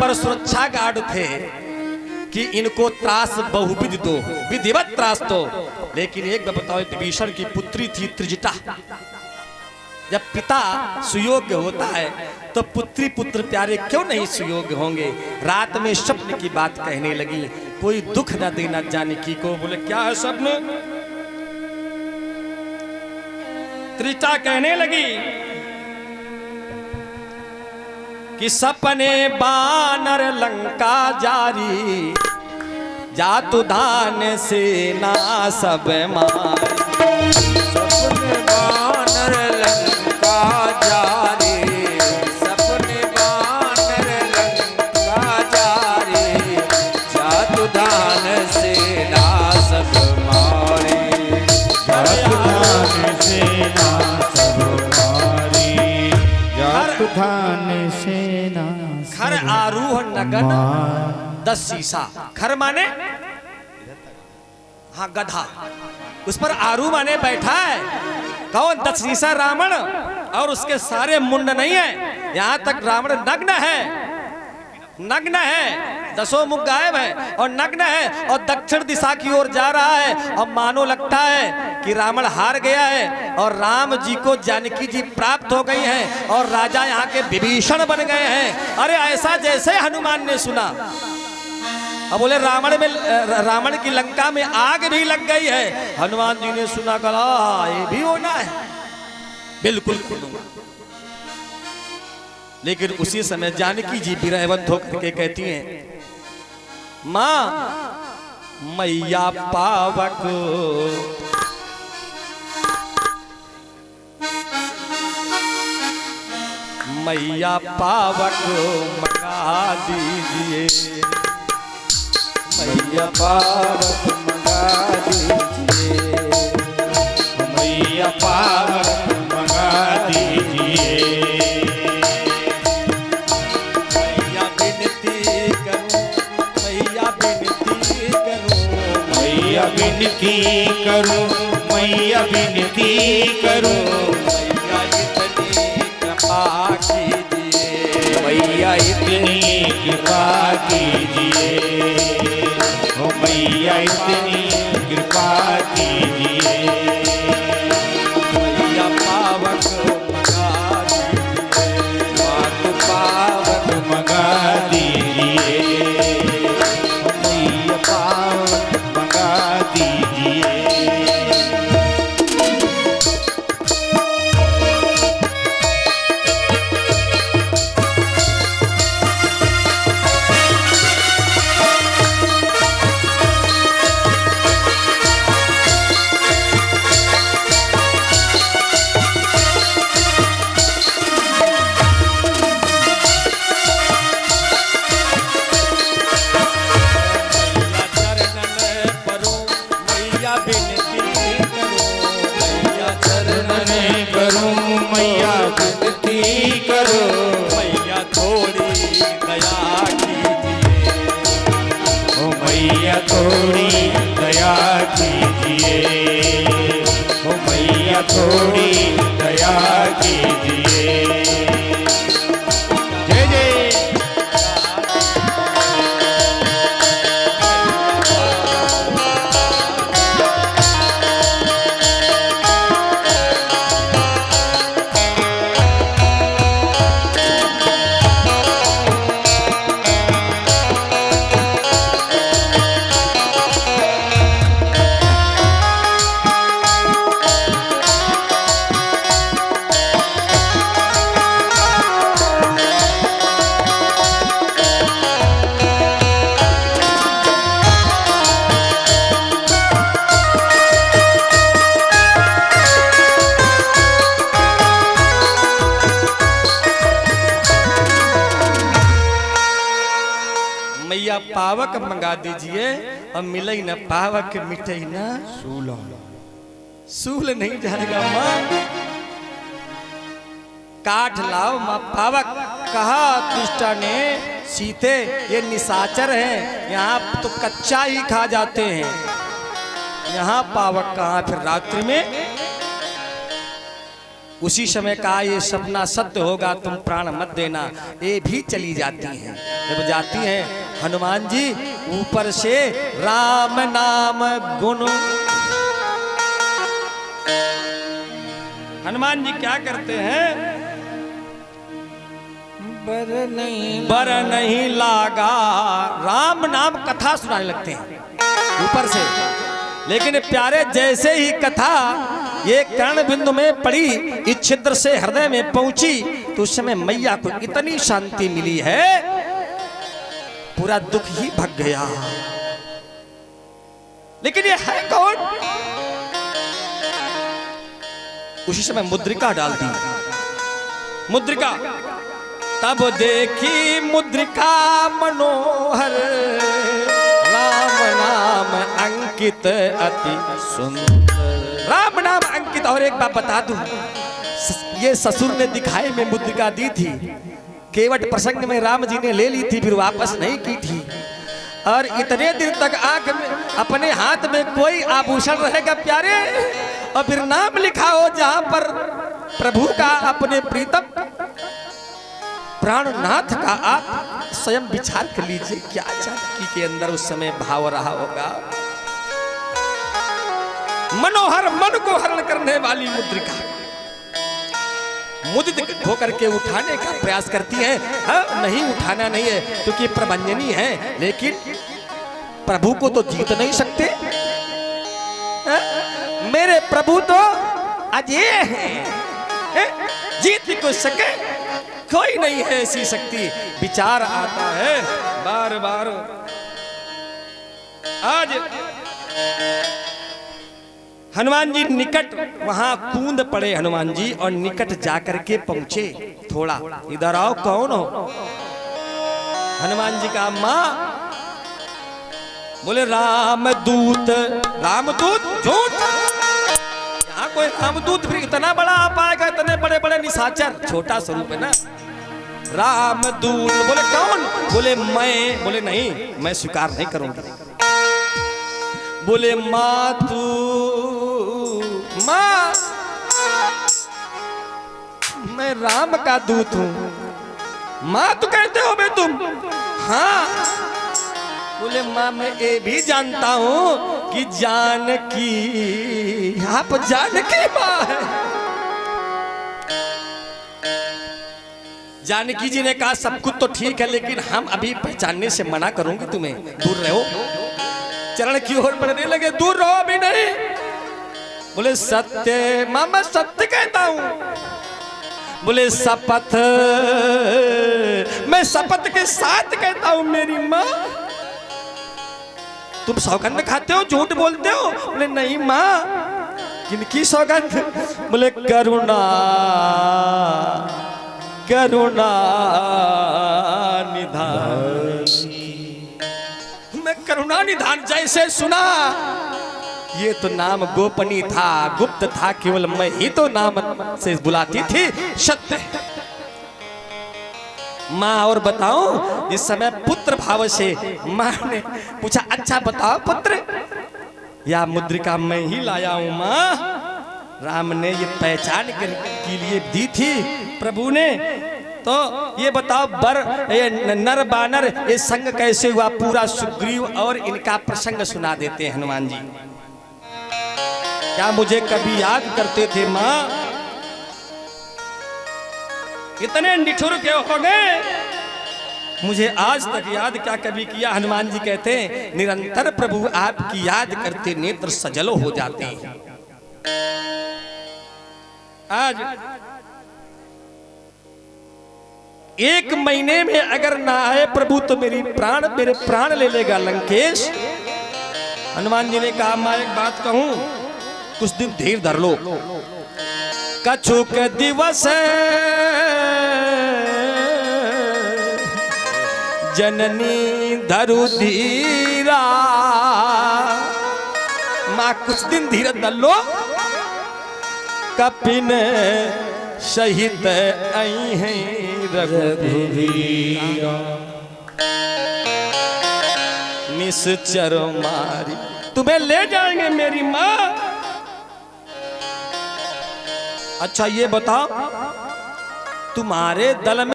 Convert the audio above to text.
पर सुरक्षा गार्ड थे कि इनको त्रास बहुविध दो, विधिवत त्रास दो। लेकिन एक बताओ, विभीषण की पुत्री थी त्रिजटा। जब पिता सुयोग्य होता है तो पुत्री पुत्र प्यारे क्यों नहीं सुयोग्य होंगे। रात में स्वप्न की बात कहने लगी, कोई दुख न देना जानकी को। बोले क्या है स्वप्न? त्रिजटा कहने लगी कि सपने बानर लंका जारी, जातु धान सेना सब मार। सपने बानर लंका जारी, सपने बानर लंका जारी, जातु धान सेना सब मारी, जातु धान सेना सब मारी, जातु धान सेना। खर आरूह नगन 10 शीशा। खर माने हाँ गधा, उस पर आरू माने बैठा है कौन? 10 शीशा रावण, और उसके सारे मुंड नहीं है। यहाँ तक रावण नग्न है, नग्न है, 10 मुख गायब है और नग्न है, और दक्षिण दिशा की ओर जा रहा है। और मानो लगता है कि रावण हार गया है और राम जी को जानकी जी प्राप्त हो गई हैं और राजा यहाँ के विभीषण बन गए हैं। अरे ऐसा जैसे हनुमान ने सुना, अब बोले रावण की लंका में आग भी लग गई है। हनुमान जी ने सुना, कहा ये भी होना है, बिल्कुल सुनूंगा। लेकिन उसी समय जानकी जी विरहवंत होकर के कहती हैं, मां मैया पावक मैया पावक मंगा दीजिए, मैया पावक मंगा दीजिए, मैया पावक मंगा दीजिए, मैया विनती करूं, मैया विनती करूं, मैया विनती करूं, मैया विनती करूं, मैया इतनी कृपा कीजिए, मैया इतनी कृपा कीजिए, ओ मैया इतनी कृपा कीजिए, मैया पावक मंगा दीजिए, मातु पावक मंगा दीजिए, ओ मैया पावक मंगा दीजिए। मैया विनती करो, मैया थोड़ी दया कीजिए, ओ मैया थोड़ी दया कीजिए, ओ मैया थोड़ी दया कीजिए। जय जय मैया पावक मंगा दीजिए, और मिले न पावक मिटे न सूल। सूल नहीं जाएगा माँ, काठ लाओ माँ। पावक कहा त्रिष्टा ने, सीते ये निशाचर हैं, यहाँ तो कच्चा ही खा जाते हैं, यहाँ पावक कहाँ फिर रात्रि में। उसी समय कहा ये सपना सत्य होगा, तुम प्राण मत देना। ये भी चली जाती हैं। जब जाती हैं हनुमान जी ऊपर से राम नाम गुण, हनुमान जी क्या करते हैं, बर नहीं लागा, राम नाम कथा सुनाने लगते हैं ऊपर से। लेकिन प्यारे जैसे ही कथा ये कर्ण बिंदु में पड़ी, इस छिद्र से हृदय में पहुंची, तो उस समय मैया को इतनी शांति मिली है, पूरा दुख ही भग गया। लेकिन ये है कौन? उसी समय मुद्रिका डाल दी। मुद्रिका तब देखी मुद्रिका मनोहर, राम नाम अंकित अति सुंदर। राम नाम अंकित। और एक बात बता दूं, ये ससुर ने दिखाई में मुद्रिका दी थी, केवट प्रसंग में राम जी ने ले ली थी, फिर वापस नहीं की थी। और इतने दिन तक आंख में अपने हाथ में कोई आभूषण रहेगा प्यारे, और फिर नाम लिखा हो जहां पर प्रभु का, अपने प्रीतम प्राणनाथ का। आप स्वयं विचार कर लीजिए क्या जानकी के अंदर उस समय भाव रहा होगा। मनोहर, मन को हरण करने वाली मुद्रिका मुदित होकर के उठाने का प्रयास करती है। हाँ, नहीं उठाना नहीं है क्योंकि प्रभंजनी है, लेकिन प्रभु को तो जीत नहीं सकते। हाँ? मेरे प्रभु तो अजय हैं, जीत को सके कोई नहीं है ऐसी शक्ति। विचार आता है बार बार। आज हनुमान जी निकट, वहां कूद पड़े हनुमान जी और निकट जाकर के पहुंचे। थोड़ा इधर आओ, कौन हो? हनुमान जी का मां बोले रामदूत। रामदूत झूठ, यहाँ कोई रामदूत फिर इतना बड़ा आ पाएगा? इतने बड़े बड़े निशाचर, छोटा स्वरूप है ना। रामदूत बोले कौन? बोले मैं। बोले नहीं, मैं स्वीकार नहीं करूंगा। बोले माँ तू, माँ मैं राम का दूत हूं। माँ तो कहते हो बे तुम? हाँ। बोले माँ मैं ये भी जानता हूं कि जानकी, आप जानकी माँ है। जानकी जी ने कहा सब कुछ तो ठीक है, लेकिन हम अभी पहचानने से मना करूंगी तुम्हें, दूर रहो। चरण की ओर बढ़ने लगे, दूर रहो, अभी नहीं। बोले सत्य माँ, मैं सत्य कहता हूं। बोले शपथ, मैं शपथ के साथ कहता हूं मेरी माँ। तुम सौगंध खाते हो, झूठ बोलते हो? बोले नहीं माँ। किनकी सौगंध? बोले करुणा, करुणा निधान। मैं करुणा निधान जैसे सुना, ये तो नाम गोपनीय था, गुप्त था, केवल मैं ही तो नाम से बुलाती थी। सत्य माँ। और बताओ, इस समय पुत्र भाव से माँ ने पूछा, अच्छा बताओ पुत्र, या मुद्रिका मैं ही लाया हूं माँ। राम ने ये पहचान के लिए दी थी प्रभु ने। तो ये बताओ बर, ये नर बानर, ये संग कैसे हुआ? पूरा सुग्रीव और इनका प्रसंग सुना देते हैं हनुमान जी। क्या मुझे कभी याद करते थे माँ? इतने निठुर क्यों हो गए? मुझे आज तक याद क्या कभी किया? हनुमान जी कहते हैं निरंतर प्रभु आपकी याद करते नेत्र सजल हो जाते हैं। आज 1 महीने में अगर ना आए प्रभु तो मेरे प्राण ले लेगा लंकेश। हनुमान जी ने कहा मैं एक बात कहूं, कुछ दिन धीर धर लो। कछुक दिवस जननी धरु धीरा, मां कुछ दिन धीरज धर लो। कपिन सहित आई हैं रघुवीरा, निश्चर मारी तुम्हें ले जाएंगे मेरी माँ। अच्छा ये बताओ, तुम्हारे दल में